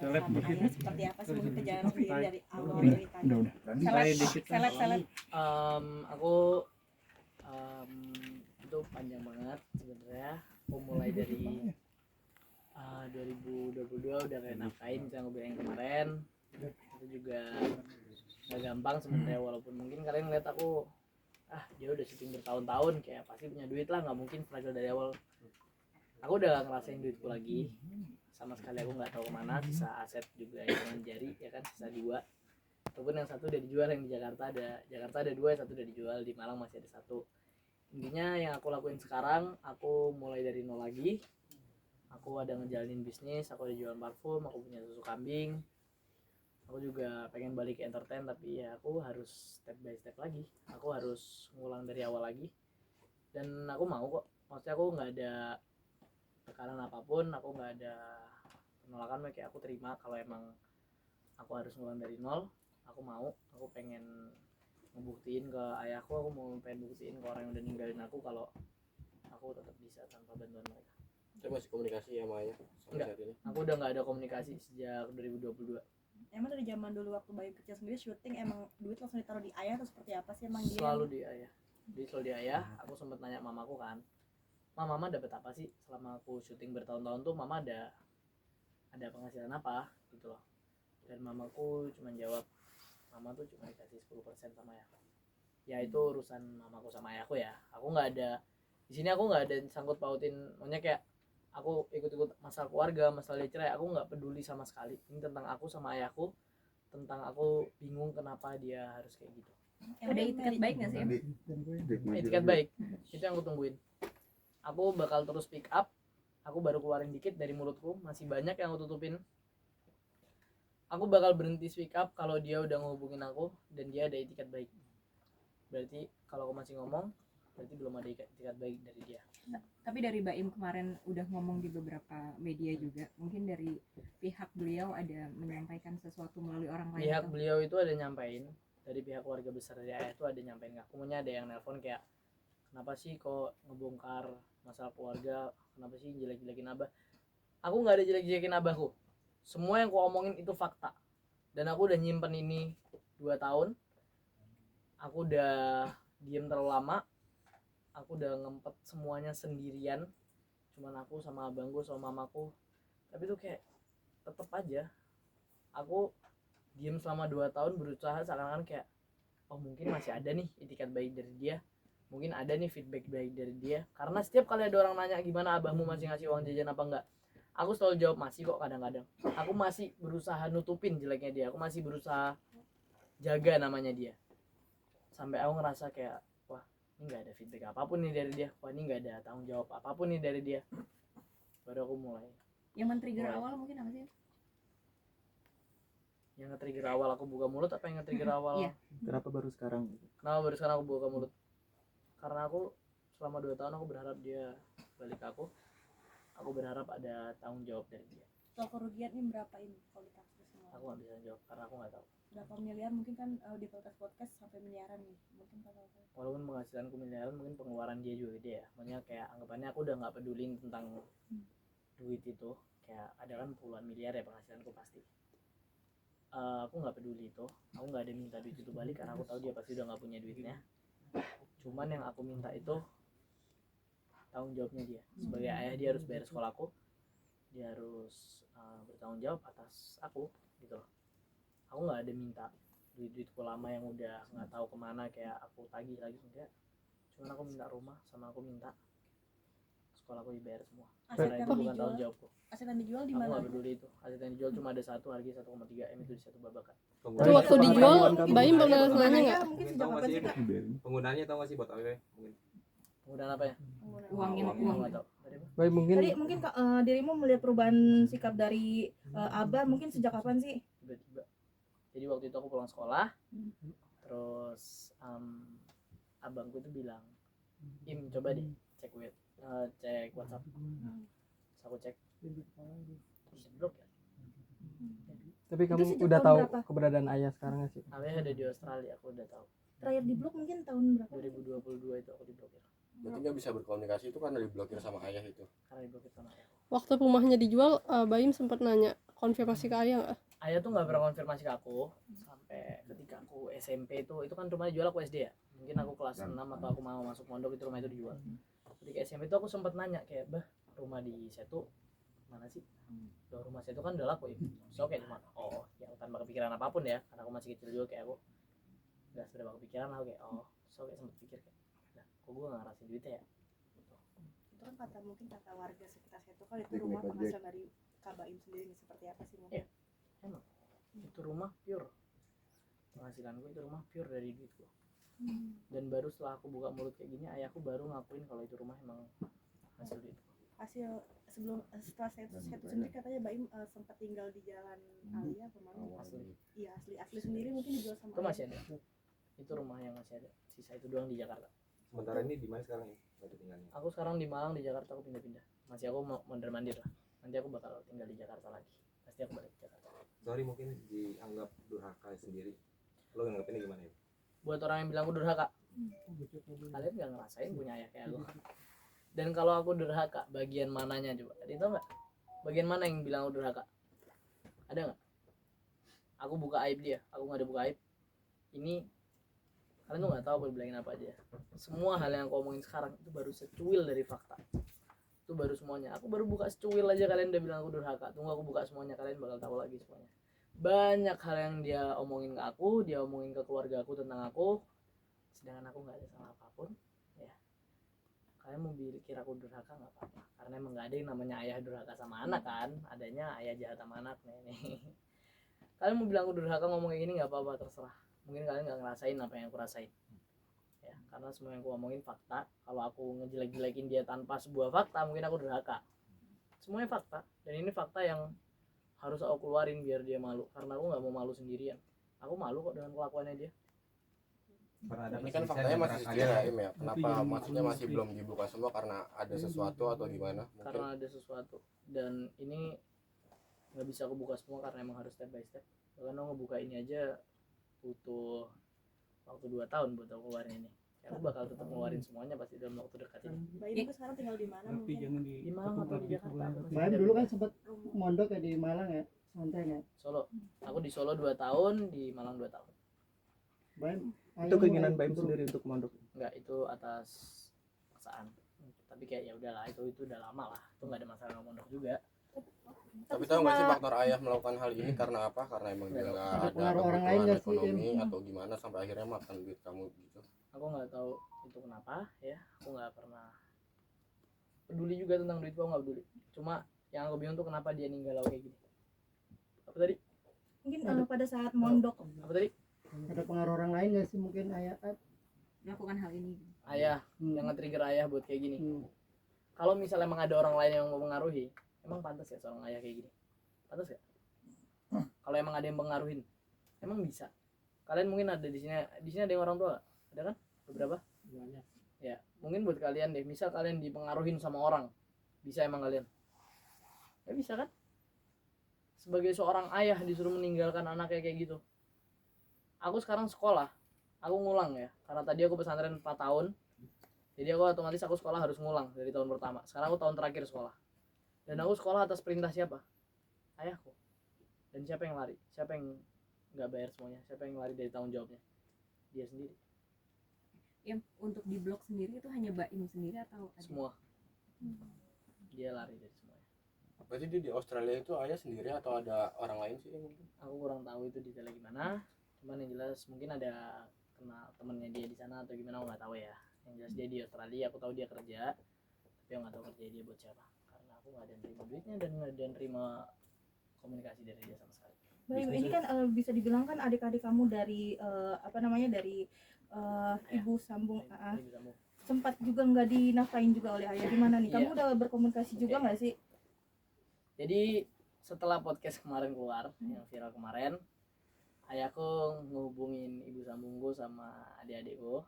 ayah seperti apa sih mungkin kejadian sendiri dari awal ceritanya. Seleb. Aku itu panjang banget sebenarnya. Aku mulai dari 2022 udah kayak nafkain yang aku bilang kemarin. Itu juga gak gampang sebenarnya, walaupun mungkin kalian ngeliat aku dia udah syuting bertahun-tahun kayak pasti punya duit lah, nggak mungkin struggle dari awal. Aku udah ngerasain duitku lagi, sama sekali aku nggak tahu kemana. Sisa aset juga hitungan jari ya kan, sisa 2, ataupun yang satu udah dijual. Yang di Jakarta ada 2, yang satu udah dijual, di Malang masih ada 1. Intinya yang aku lakuin sekarang, aku mulai dari nol lagi. Aku ada ngejalanin bisnis, aku ada jualan parfum, aku punya susu kambing. Aku juga pengen balik ke entertain, tapi ya aku harus step by step lagi. Aku harus ngulang dari awal lagi. Dan aku mau kok, maksudnya aku nggak ada tekanan apapun, aku nggak ada penolakan. Kayak aku terima kalau emang aku harus ngulang dari nol. Aku mau, aku pengen ngebuktiin ke ayahku, aku mau pengen buktiin ke orang yang udah ninggalin aku kalau aku tetap bisa tanpa bantuan mereka. Saya masih komunikasi sama ayah sampai saat ini? Aku udah nggak ada komunikasi sejak 2022. Emang dari zaman dulu waktu Bayu kecil sendiri syuting, emang duit langsung ditaruh di ayah atau seperti apa sih emang dia? Selalu di ayah. Jadi selalu di ayah. Aku sempat nanya mamaku kan, mama dapat apa sih selama aku syuting bertahun-tahun tuh, mama ada penghasilan apa gitu loh. Dan mamaku cuma jawab, mama tuh cuma dikasih 10% sama ayahku. Ya itu urusan mamaku sama ayahku ya. Aku nggak ada di sini, aku nggak ada sangkut pautin. Maksudnya kayak aku ikut masalah keluarga, masalah dia cerai, aku nggak peduli sama sekali. Ini tentang aku sama ayahku, tentang aku bingung kenapa dia harus kayak gitu. Ada itikat baik nggak sih? Itikat baik itu yang aku tungguin. Aku bakal terus pick up. Aku baru keluarin dikit dari mulutku, masih banyak yang aku tutupin. Aku bakal berhenti speak up kalau dia udah ngehubungin aku dan dia ada itikat baik. Berarti kalau aku masih ngomong, berarti belum ada itikat baik dari dia. Tapi dari Baim kemarin udah ngomong di beberapa media juga, mungkin dari pihak beliau ada menyampaikan sesuatu melalui orang lain. Pihak beliau itu ada nyampein, dari pihak keluarga besar dari ayah itu ada nyampein ke aku. Ada yang nelpon kayak, kenapa sih kok ngebongkar masalah keluarga, kenapa sih jelek-jelekin abah. Aku nggak ada jelek-jelekin abahku, semua yang aku omongin itu fakta. Dan aku udah nyimpen ini 2 tahun. Aku udah diem terlalu lama. Aku udah ngempet semuanya sendirian, cuman aku sama abangku sama mamaku. Tapi tuh kayak tetep aja aku diem selama 2 tahun, berusaha seakan-akan kayak mungkin masih ada nih itikat baik dari dia, mungkin ada nih feedback baik dari dia. Karena setiap kali ada orang nanya gimana abahmu, masih ngasih uang jajan apa enggak, aku selalu jawab masih kok. Kadang-kadang aku masih berusaha nutupin jeleknya dia, aku masih berusaha jaga namanya dia. Sampai aku ngerasa kayak ini nggak ada feedback apapun nih dari dia, ini nggak ada tanggung jawab apapun nih dari dia. Baru aku mulai. Yang men-trigger awal mungkin apa sih? Yang nge-trigger awal aku buka mulut apa yang nge-trigger awal? Iya. Kenapa baru sekarang? Kenapa baru sekarang aku buka mulut? Karena aku selama 2 tahun aku berharap dia balik ke aku. Aku berharap ada tanggung jawab dari dia. Soal kerugian ini berapa ini kalau ditaksir semua? Aku nggak bisa jawab karena aku nggak tahu. Berapa miliar mungkin kan di podcast sampai miliaran nih, mungkin tahu. Walaupun penghasilanku miliaran, mungkin pengeluaran dia juga gede ya. Maksudnya kayak anggapannya aku udah nggak pedulin tentang duit itu. Kayak ada kan puluhan miliar ya penghasilanku pasti. Aku nggak peduli itu. Aku nggak ada minta duit itu balik karena aku tahu dia pasti udah nggak punya duitnya. Cuman yang aku minta itu tanggung jawabnya dia. Sebagai ayah, dia harus bayar sekolahku. Dia harus bertanggung jawab atas aku gitu loh. Aku nggak ada minta duitku lama yang udah nggak tahu kemana kayak aku tagih lagi, enggak. Cuman aku minta rumah, sama aku minta sekolahku dibayar semua. Karena itu bukan tanggung jawabku. Aset yang dijual di Aku mana? nggak peduli itu. Aset yang dijual cuma ada satu, harga 1,3 M itu di satu babakan. Itu waktu dijual Baim pernah nanya nggak? Mungkin sejak kapan sih Kak? Penggunaannya tahu nggak sih buat AWW? Penggunaan apa ya? Uangnya. Aku nggak tahu. Baim mungkin Tadi mungkin dirimu melihat perubahan sikap dari Abah mungkin sejak kapan sih? Tiba-tiba. Jadi waktu itu aku pulang sekolah, terus abangku tuh bilang, Im coba deh cek WhatsApp. Terus aku cek, terus blok ya. tapi kamu sejak udah tahun tahu berapa? keberadaan ayah sekarang nggak sih? Ayah ada di Australia, aku udah tahu. Terakhir di blok mungkin tahun berapa? 2022 itu aku diblokir. Berarti nggak bisa berkomunikasi itu karena diblokir sama ayah itu. Karena diblokir sama ayah. Waktu rumahnya dijual Baim sempat nanya konfirmasi ke ayah nggak? Ayah tuh nggak pernah konfirmasi ke aku sampai ketika aku SMP itu kan rumahnya jual aku SD ya, mungkin aku kelas 6 atau aku mau masuk pondok itu rumah itu dijual. Ketika SMP itu aku sempat nanya kayak, bah rumah di Setu mana sih? Loh, rumah Setu kan udah laku ya. So kayak cuma oh yang tanpa kepikiran apapun ya, karena aku masih kecil juga kayak aku nggak seberapa kepikiran lah kayak oh so kayak sempat pikir kayak nah kok gue nggak ngerasain duitnya ya. Itu kan kata mungkin kata warga sekitar situ kan itu rumah penghasilan dari Kak Baim sendiri seperti apa sih mungkin? Iya. Emang itu rumah pure penghasilan gue, itu rumah pure dari duit gue. Dan baru setelah aku buka mulut kayak gini ayahku baru ngakuin kalau itu rumah emang hasil duit gue. Hasil setelah saya sendiri katanya Baim sempat tinggal di jalan Alia apa mana? Asli Iya asli sendiri mungkin dijual sama itu masih ayah. ada, itu rumah yang masih ada, sisa itu doang di Jakarta. Sementara ini di mana sekarang ya? Berarti tinggalnya. Aku sekarang di Malang, di Jakarta aku pindah-pindah, masih aku mau mondar mandir lah, nanti aku bakal tinggal di Jakarta lagi, pasti aku balik ke Jakarta. Sorry mungkin dianggap durhaka sendiri. Lo nganggapinnya gimana ya? Buat orang yang bilang aku durhaka, kalian gak ngerasain punya ayah kayak aku. Dan kalau aku durhaka, bagian mananya coba? Ada yang tau nggak? Bagian mana yang bilang aku durhaka? Ada nggak? Aku buka aib dia, aku nggak ada buka aib. Ini kalian tuh nggak tahu aku bilangin apa aja. Semua hal yang aku omongin sekarang itu baru secuil dari fakta. Itu baru semuanya. Aku baru buka secuil aja kalian udah bilang aku durhaka. Tunggu aku buka semuanya, kalian bakal tahu lagi semuanya. Banyak hal yang dia omongin ke aku, dia omongin ke keluarga aku tentang aku, sedangkan aku nggak ada salah apapun. Ya, kalian mau kira aku durhaka nggak apa-apa, karena emang nggak ada yang namanya ayah durhaka sama anak kan, adanya ayah jahat sama anak nih. Kalian mau bilang aku durhaka ngomong kayak gini nggak apa-apa, terserah. Mungkin kalian nggak ngerasain apa yang aku rasain. Ya, karena semua yang aku omongin fakta. Kalau aku ngejelek-jelekin dia tanpa sebuah fakta, mungkin aku durhaka. Semuanya fakta, dan ini fakta yang harus aku keluarin biar dia malu, karena aku nggak mau malu sendirian. Aku malu kok dengan kelakuannya dia. Ini kan faktanya masih setia ya Im ya. Kenapa maksudnya masih belum dibuka semua, karena ada sesuatu atau gimana? Mungkin Karena ada sesuatu, dan ini nggak bisa aku buka semua karena emang harus step by step. Bahkan aku ngebuka ini aja butuh waktu 2 tahun buat aku keluarin ini. Ya, aku bakal tetap ngeluarin semuanya pasti dalam waktu dekat ini. Baim itu sekarang tinggal di mana mungkin? Di Malang atau di Jakarta? Aku masih Baim ada dulu kan pindah. sempat mondok ya di Malang ya, santai ya. Solo. Aku di Solo 2 tahun, di Malang 2 tahun. Baim Itu keinginan Baim sendiri untuk mondok. Enggak, itu atas paksaan. Tapi kayak ya udahlah, itu udah lama lah. Itu enggak ada masalah sama mondok juga. tapi tahu nggak sih faktor ayah melakukan hal ini karena apa? Karena emang dia nggak ada pengaruh orang lain kebutuhan nggak sih, ekonomi Im? atau gimana sampai akhirnya makan duit kamu gitu. Aku nggak tahu itu kenapa ya, aku nggak pernah peduli juga tentang duit, aku nggak peduli. Cuma yang aku bingung tuh kenapa dia ninggal aku kayak gini. Apa tadi? Mungkin pada saat mondok Apa tadi? Ada pengaruh orang lain nggak sih mungkin ayah? melakukan hal ini. Ayah yang nge-trigger ayah buat kayak gini. Hmm. Kalau misalnya emang ada orang lain yang mempengaruhi, emang pantas ya seorang ayah kayak gini? Pantas gak? Kalau emang ada yang mengaruhin, emang bisa? Kalian mungkin ada di sini ada yang orang tua gak? Ada kan? Beberapa? Ya, mungkin buat kalian deh, misal kalian dipengaruhin sama orang, bisa emang kalian? Ya bisa kan? Sebagai seorang ayah disuruh meninggalkan anaknya kayak gitu. Aku sekarang sekolah, aku ngulang ya, karena tadi aku pesantren 4 tahun, jadi aku otomatis aku sekolah harus ngulang dari tahun pertama. Sekarang aku tahun terakhir sekolah, dan aku sekolah atas perintah siapa? Ayahku. Dan siapa yang lari? Siapa yang nggak bayar semuanya? Siapa yang lari dari tanggung jawabnya? Dia sendiri. Yang untuk di blog sendiri itu hanya Baim sendiri atau ada? Semua. Dia lari dari semuanya. Berarti dia di Australia itu ayah sendiri atau ada orang lain sih mungkin? Aku kurang tahu itu detailnya gimana. Cuman yang jelas mungkin ada kenal temennya dia di sana atau gimana, aku nggak tahu ya. Yang jelas dia di Australia, aku tahu dia kerja, tapi aku nggak tahu kerja dia buat siapa. Karena aku nggak ada nerima duitnya dan nggak ada nerima komunikasi dari dia sama sekali. Baim ini kan bisa dibilang kan adik-adik kamu dari apa namanya dari ibu sambung Ini bisa mau. sempat juga nggak dinafkain juga oleh ayah, gimana nih kamu Iya. udah berkomunikasi juga Oke. nggak sih? Jadi setelah podcast kemarin keluar, yang viral kemarin, ayahku ngehubungin ibu sambungku sama adik-adikku,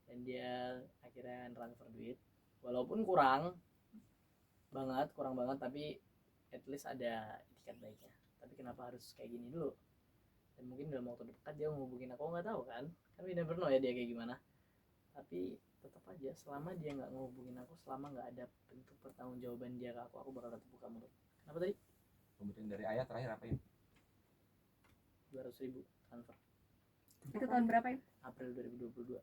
dan dia akhirnya transfer duit, walaupun kurang banget, tapi at least ada itikat baiknya. Tapi kenapa harus kayak gini dulu? Dan mungkin dalam waktu dekat dia ngehubungin aku, nggak tahu kan we never know ya dia kayak gimana. Tapi tetap aja selama dia nggak ngehubungin aku, selama nggak ada bentuk pertanggungjawaban dia ke aku bakal tetap buka mulut. Kenapa tadi? Kemudian dari ayah terakhir apa Im? 200.000 transfer Itu tahun berapa ya? April 2022.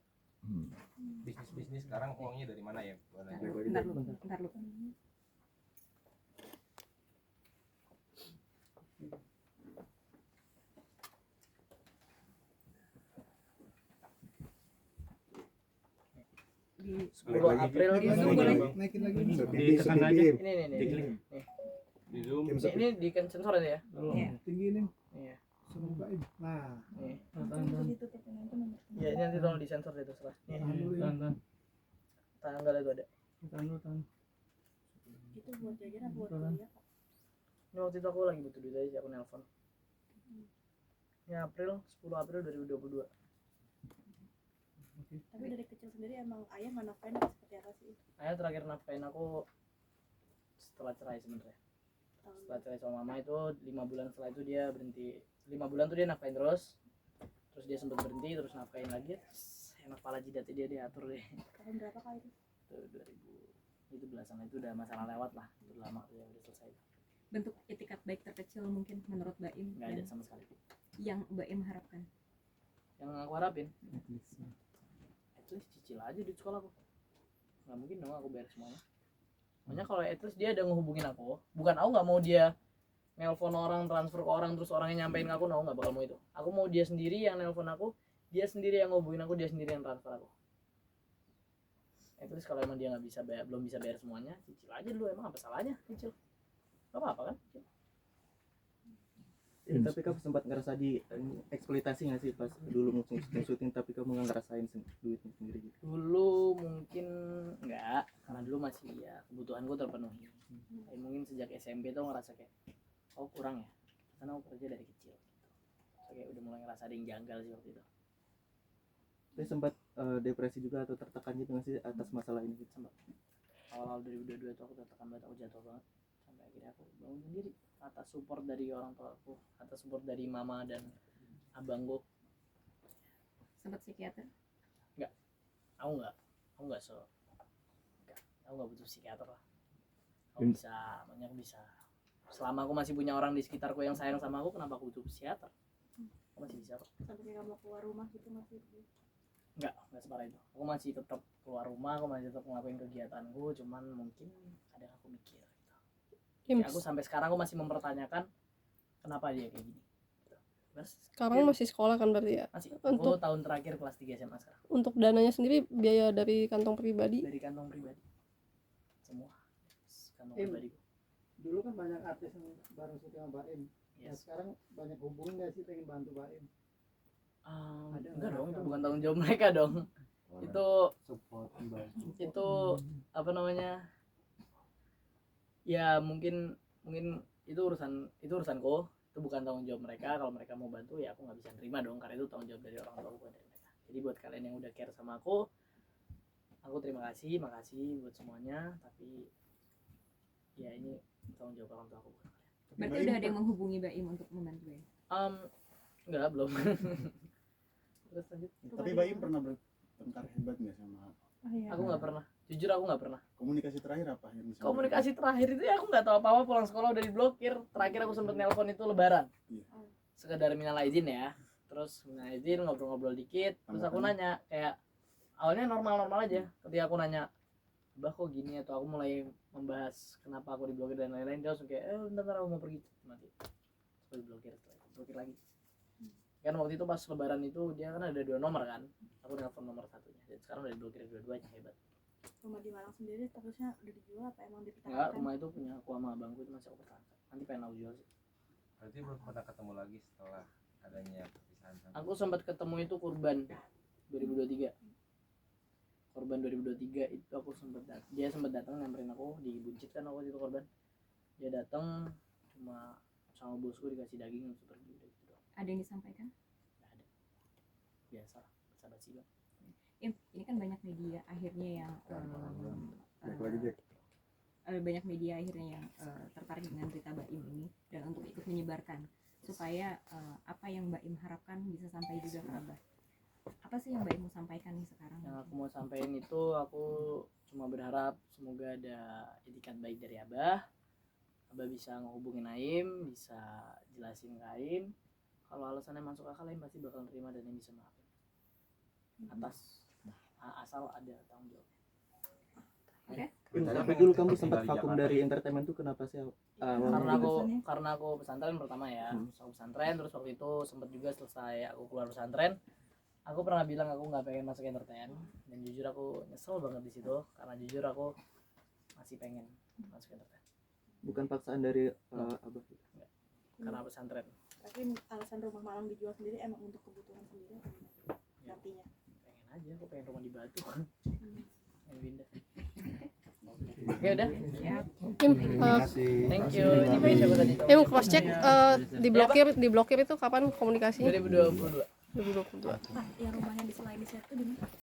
Bisnis sekarang uangnya dari mana ya? Bentar lu. Di 10 April Di Zoom boleh? Naikin lagi. Ditekan aja. ini Di Zoom. ini di kan sensor aja ya. Iya. Tinggi nih. Iya. Suruh Baim. Nah, Nih. Itu ditutupin aja nomor. Ya ini nanti tolong disensor deh terserah. Nih, tanggal itu ada. Itu buat jajan atau buat kuliah? Ini waktu itu aku lagi butuh duit aja sih, aku nelpon. Ini April, 10 April 2022. Tapi dari kecil sendiri emang ayah nggak nafkain apa seperti apa sih? Ayah terakhir nafkain aku setelah cerai sebenarnya. Setelah cerai sama mama itu 5 bulan setelah itu dia berhenti. 5 bulan tuh dia nafkain terus dia sempat berhenti, terus nafkain lagi. Enak pala jidatnya dia diatur deh. Tahun berapa kali itu? Itu 2000 itu belasan, itu udah masalah lewat lah, itu lama tuh yang udah selesai. bentuk etikat baik terkecil mungkin menurut Baim Nggak ada sama sekali. yang Baim harapkan. Yang aku harapin at least cicil aja di sekolah aku. Nggak mungkin dong aku bayar semuanya. Makanya kalau at least dia ada ngehubungin aku, bukan aku nggak mau dia nelpon orang, transfer ke orang, terus orangnya nyampein ke aku, no, nggak bakal mau itu. Aku mau dia sendiri yang nelpon aku, dia sendiri yang ngehubungin aku, dia sendiri yang transfer aku. At least kalau emang dia nggak bisa bayar, belum bisa bayar semuanya, cicil aja dulu. Emang apa salahnya cicil? Gak apa-apa kan? Tapi kamu sempat ngerasa di eksploitasi nggak sih pas dulu syuting tapi kamu nggak ngerasain duitnya sendiri gitu? Dulu mungkin enggak, karena dulu masih ya kebutuhanku terpenuhi. Tapi mungkin sejak SMP tuh ngerasa kayak oh kurang ya, karena aku kerja dari kecil gitu. So, kayak udah mulai ngerasa ada yang janggal sih waktu itu. Tapi sempat depresi juga atau tertekan gitu nggak sih atas masalah ini gitu? Sempat awal-awal 2022 tuh aku tertekan banget, aku jatuh banget. Sampai akhirnya aku bangun sendiri atas support dari orang tua aku, atas support dari mama dan abangku. Sempat psikiater? Aku nggak butuh psikiater lah. Aku bisa selama aku masih punya orang di sekitarku yang sayang sama aku, kenapa aku butuh psikiater? Aku masih bisa kok. Sampai kayak nggak mau keluar rumah gitu masih. Nggak separah itu. Aku masih tetap keluar rumah, aku masih tetap ngelakuin kegiatanku, cuman mungkin ada yang aku mikir gitu. Ya, aku sampai sekarang aku masih mempertanyakan kenapa dia kayak gini gitu. Sekarang masih sekolah kan berarti ya? Masih, aku tahun terakhir kelas 3 SMA sekarang. Untuk dananya sendiri biaya dari kantong pribadi? Dari kantong pribadi. Semua kantong pribadiku. Dulu kan banyak artis yang bareng syuting sama Baim. Nah, Yes. sekarang banyak hubungan nggak sih pengen bantu Baim? Enggak dong, itu bukan tanggung jawab mereka dong. Itu apa namanya? Ya mungkin itu urusanku, itu bukan tanggung jawab mereka. Kalau mereka mau bantu ya aku nggak bisa nerima dong, karena itu tanggung jawab dari orang tua, bukan dari mereka. Jadi buat kalian yang udah care sama aku terima kasih, makasih buat semuanya. Tapi ya ini tanggung jawab orang tua aku, bukan kalian. Berarti udah ada yang menghubungi Baim untuk membantu Baim? Enggak, belum. Terus lanjut. Tapi Baim pernah bertengkar hebat nggak sama? Aku nggak pernah, jujur aku nggak pernah. Komunikasi terakhir apa yang bisa Komunikasi terakhir itu ya aku nggak tahu apa-apa, pulang sekolah udah diblokir. Terakhir aku sempet nelpon itu lebaran. Iya. Sekedar minal aizin ya. Terus minal aizin, ngobrol-ngobrol dikit. Terus aku nanya kayak awalnya normal-normal aja. Ketika aku nanya, "Bah kok gini?" atau aku mulai membahas kenapa aku diblokir dan lain-lain, dia langsung kayak, bentar aku mau pergi." Mati. Terus diblokir, setelah itu blokir lagi. Kan waktu itu pas lebaran itu dia kan ada 2 nomor kan. Aku nelpon nomor satunya. Dan sekarang udah diblokir dua-duanya, hebat. Rumah di Malang sendiri statusnya udah dijual apa emang Enggak, dipertahankan? rumah itu punya aku sama abangku, itu masih aku pertahankan. Nanti pengen aku jual sih. Berarti belum pernah ketemu lagi setelah adanya perpisahan sama Aku sempat ketemu itu kurban 2023. Korban 2023 itu aku dia sempat datang nyamperin aku di Buncit kan, aku itu korban. Dia datang cuma sama bosku dikasih daging langsung pergi, udah gitu doang. Ada yang disampaikan? Nggak ada. Biasa lah, basa-basi bang. Ini kan banyak media akhirnya yang banyak media akhirnya yang tertarik dengan berita Baim ini dan untuk ikut menyebarkan supaya apa yang Baim harapkan bisa sampai juga ke Abah. Apa sih yang Baim mau sampaikan nih sekarang? Yang aku mau sampaikan itu, aku cuma berharap semoga ada etikat baik dari Abah. Abah bisa ngehubungin Aim, bisa jelasin ke Aim. Kalau alasannya masuk akal, Aim pasti bakal nerima dan Aim bisa maafin. Asal ada tanggung jawab. Tapi dulu kamu sempat vakum dari entertainment tuh kenapa sih? Karena aku pesantren pertama ya. Terus aku pesantren, terus waktu itu sempat juga selesai aku keluar pesantren. Aku pernah bilang aku nggak pengen masuk entertain, dan jujur aku nyesel banget di situ karena jujur aku masih pengen masuk entertain. Bukan paksaan dari abah. Karena pesantren. Tapi alasan rumah malam dijual sendiri emang untuk kebutuhan sendiri atau gimana? Nantinya. Pengen aja, aku pengen rumah di Batu. Pengen pindah. Oke udah. Thank you. Siapa tadi? Mau cross check diblokir itu kapan komunikasinya? 2022. 2022. Yang rumahnya di selain di situ di mana?